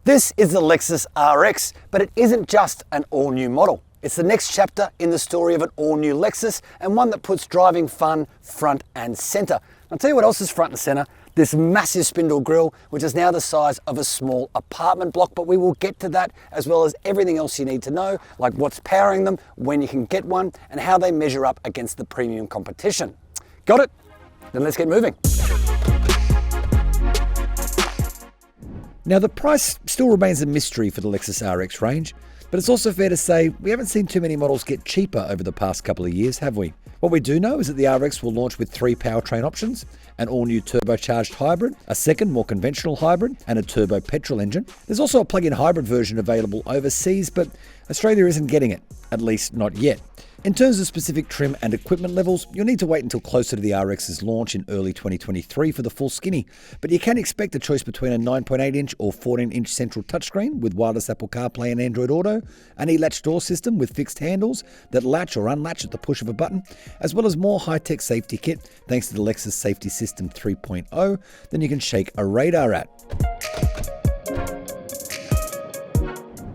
This is the Lexus RX, but it isn't just an all-new model. It's the next chapter in the story of an all-new Lexus, and one that puts driving fun front and center. I'll tell you what else is front and center. This massive spindle grille, which is now the size of a small apartment block, but we will get to that, as well as everything else you need to know, like what's powering them, when you can get one, and how they measure up against the premium competition. Got it? Then let's get moving. Now, the price still remains a mystery for the Lexus RX range, but it's also fair to say we haven't seen too many models get cheaper over the past couple of years, have we? What we do know is that the RX will launch with 3 powertrain options: an all-new turbocharged hybrid, a second more conventional hybrid, and a turbo petrol engine. There's also a plug-in hybrid version available overseas, but Australia isn't getting it, at least not yet. In terms of specific trim and equipment levels, you'll need to wait until closer to the RX's launch in early 2023 for the full Skinny, but you can expect a choice between a 9.8-inch or 14-inch central touchscreen with wireless Apple CarPlay and Android Auto, an e-latch door system with fixed handles that latch or unlatch at the push of a button, as well as more high-tech safety kit thanks to the Lexus Safety System 3.0 than you can shake a radar at.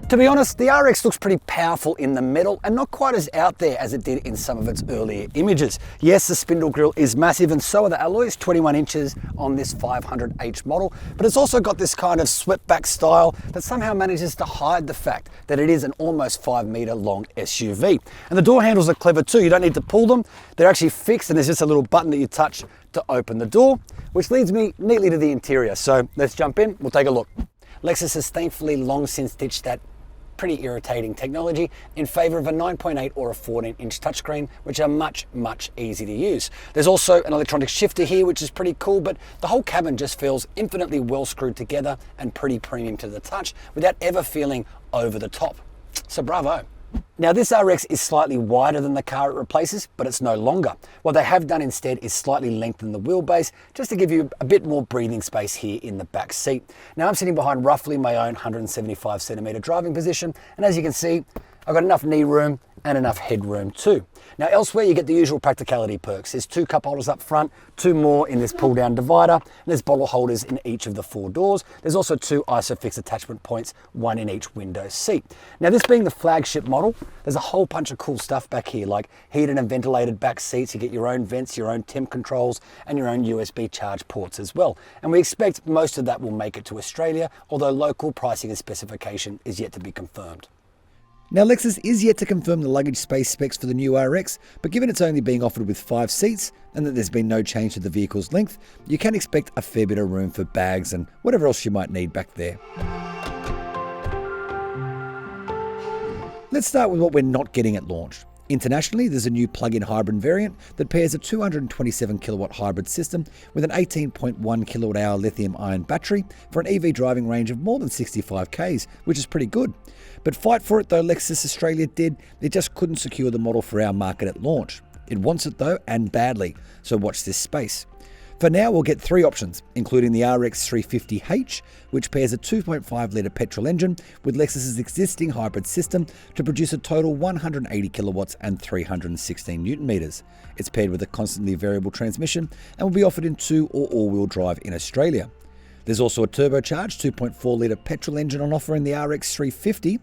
To be honest, the RX looks pretty powerful in the metal and not quite as out there as it did in some of its earlier images. Yes, the spindle grille is massive and so are the alloys, 21 inches on this 500h model, but it's also got this kind of swept back style that somehow manages to hide the fact that it is an almost 5 meter long SUV. And the door handles are clever too. You don't need to pull them. They're actually fixed, and there's just a little button that you touch to open the door, which leads me neatly to the interior. So let's jump in, we'll take a look. Lexus has thankfully long since ditched that pretty irritating technology in favor of a 9.8 or a 14-inch touchscreen, which are much easier to use. There's also an electronic shifter here, which is pretty cool, but the whole cabin just feels infinitely well screwed together and pretty premium to the touch without ever feeling over the top. So bravo. Now, this RX is slightly wider than the car it replaces, but it's no longer. What they have done instead is slightly lengthen the wheelbase just to give you a bit more breathing space here in the back seat. Now, I'm sitting behind roughly my own 175 centimeter driving position, and as you can see, I've got enough knee room and enough headroom too. Now, elsewhere you get the usual practicality perks. There's 2 cup holders up front, 2 more in this pull down divider, and there's bottle holders in each of the 4 doors. There's also 2 ISOFIX attachment points, 1 in each window seat. Now, this being the flagship model, there's a whole bunch of cool stuff back here, like heated and ventilated back seats. You get your own vents, your own temp controls, and your own USB charge ports as well. And we expect most of that will make it to Australia, although local pricing and specification is yet to be confirmed. Now, Lexus is yet to confirm the luggage space specs for the new RX, but given it's only being offered with 5 seats and that there's been no change to the vehicle's length, you can expect a fair bit of room for bags and whatever else you might need back there. Let's start with what we're not getting at launch. Internationally, there's a new plug-in hybrid variant that pairs a 227 kilowatt hybrid system with an 18.1 kilowatt hour lithium-ion battery for an EV driving range of more than 65 k's, which is pretty good. But fight for it though Lexus Australia did, it just couldn't secure the model for our market at launch. It wants it though, and badly, so watch this space. For now, we'll get 3 options, including the RX 350h, which pairs a 2.5 litre petrol engine with Lexus's existing hybrid system to produce a total 180 kilowatts and 316 newton meters. It's paired with a constantly variable transmission and will be offered in 2 or all-wheel drive in Australia. There's also a turbocharged 2.4 litre petrol engine on offer in the RX 350.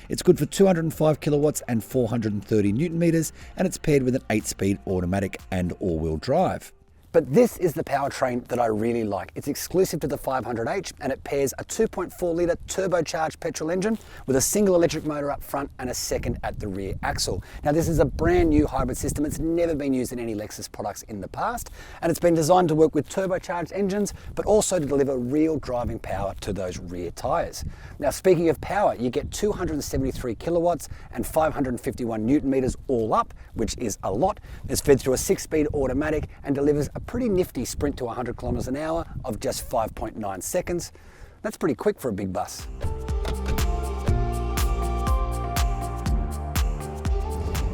It's good for 205 kilowatts and 430 newton meters, and it's paired with an 8-speed automatic and all-wheel drive. But this is the powertrain that I really like. It's exclusive to the 500h, and it pairs a 2.4 litre turbocharged petrol engine with a single electric motor up front and a second at the rear axle. Now, this is a brand new hybrid system. It's never been used in any Lexus products in the past, and it's been designed to work with turbocharged engines, but also to deliver real driving power to those rear tyres. Now, speaking of power, you get 273 kilowatts and 551 newton meters all up, which is a lot. It's fed through a 6-speed automatic and delivers a pretty nifty sprint to 100 kilometers an hour of just 5.9 seconds. That's pretty quick for a big bus.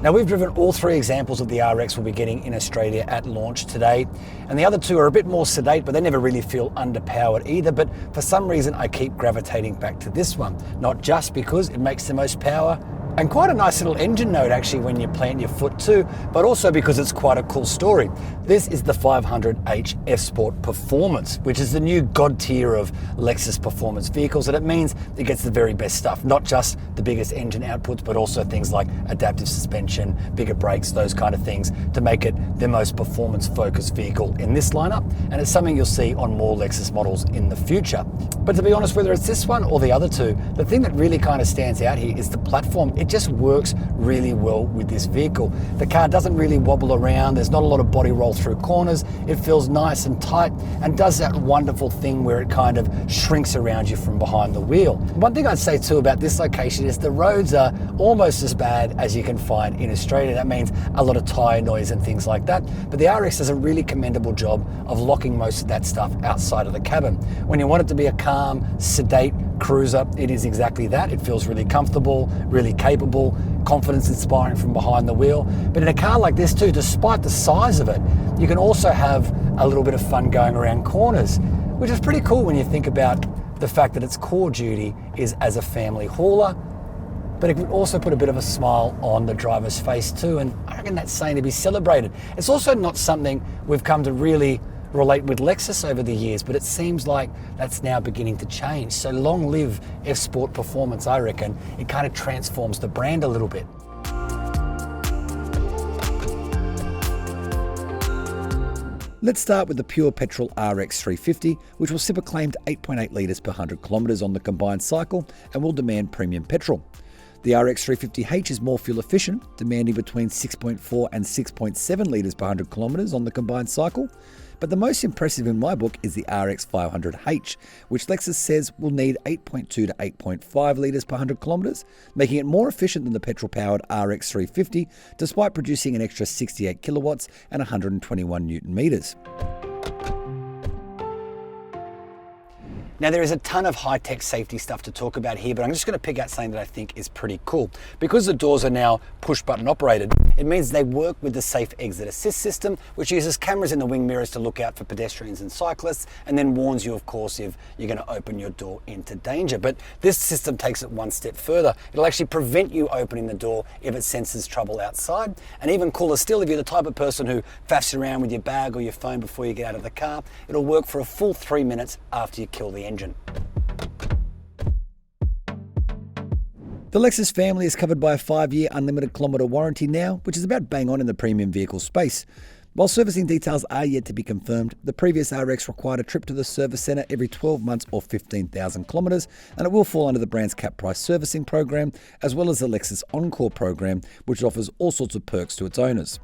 Now, we've driven all 3 examples of the RX we'll be getting in Australia at launch today, and the other 2 are a bit more sedate, but they never really feel underpowered either. But for some reason, I keep gravitating back to this one, not just because it makes the most power, And quite a nice little engine note actually when you plant your foot too, but also because it's quite a cool story. This is the 500h F-Sport Performance, which is the new god tier of Lexus performance vehicles, and it means it gets the very best stuff, not just the biggest engine outputs, but also things like adaptive suspension, bigger brakes, those kind of things to make it the most performance-focused vehicle in this lineup, and it's something you'll see on more Lexus models in the future. But to be honest, whether it's this one or the other two, the thing that really kind of stands out here is the platform. It just works really well with this vehicle. The car doesn't really wobble around, there's not a lot of body roll through corners, it feels nice and tight and does that wonderful thing where it kind of shrinks around you from behind the wheel. One thing I'd say too about this location is the roads are almost as bad as you can find in Australia. That means a lot of tyre noise and things like that, but the RX does a really commendable job of locking most of that stuff outside of the cabin. When you want it to be a calm, sedate cruiser, it is exactly that. It feels really comfortable, really capable, confidence inspiring from behind the wheel. But in a car like this too, despite the size of it, you can also have a little bit of fun going around corners, which is pretty cool when you think about the fact that its core duty is as a family hauler, but it can also put a bit of a smile on the driver's face too, and I reckon that's saying to be celebrated. It's also not something we've come to really relate with Lexus over the years, but it seems like that's now beginning to change. So long live F-Sport Performance, I reckon. It kind of transforms the brand a little bit. Let's start with the pure petrol RX 350, which will sip a claimed 8.8 litres per 100 kilometres on the combined cycle and will demand premium petrol. The RX 350h is more fuel efficient, demanding between 6.4 and 6.7 litres per 100 kilometres on the combined cycle. But the most impressive in my book is the RX 500h, which Lexus says will need 8.2 to 8.5 litres per 100 kilometres, making it more efficient than the petrol-powered RX 350, despite producing an extra 68 kilowatts and 121 newton metres. Now there is a ton of high-tech safety stuff to talk about here, but I'm just going to pick out something that I think is pretty cool. Because the doors are now push-button operated, it means they work with the Safe Exit Assist system, which uses cameras in the wing mirrors to look out for pedestrians and cyclists, and then warns you, of course, if you're going to open your door into danger. But this system takes it one step further. It'll actually prevent you opening the door if it senses trouble outside. And even cooler still, if you're the type of person who faffs around with your bag or your phone before you get out of the car, it'll work for a full 3 minutes after you kill the engine. The Lexus family is covered by a 5-year unlimited kilometre warranty now, which is about bang on in the premium vehicle space. While servicing details are yet to be confirmed, the previous RX required a trip to the service centre every 12 months or 15,000 kilometres, and it will fall under the brand's cap price servicing program, as well as the Lexus Encore program, which offers all sorts of perks to its owners.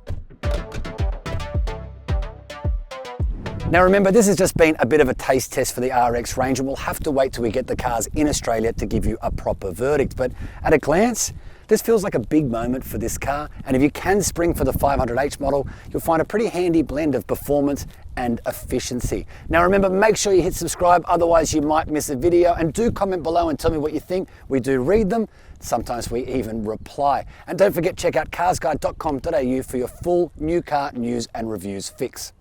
Now remember, this has just been a bit of a taste test for the RX range, and we'll have to wait till we get the cars in Australia to give you a proper verdict. But at a glance, this feels like a big moment for this car, and if you can spring for the 500h model, you'll find a pretty handy blend of performance and efficiency. Now remember, make sure you hit subscribe, otherwise you might miss a video, and do comment below and tell me what you think. We do read them, sometimes we even reply. And don't forget, check out carsguide.com.au for your full new car news and reviews fix.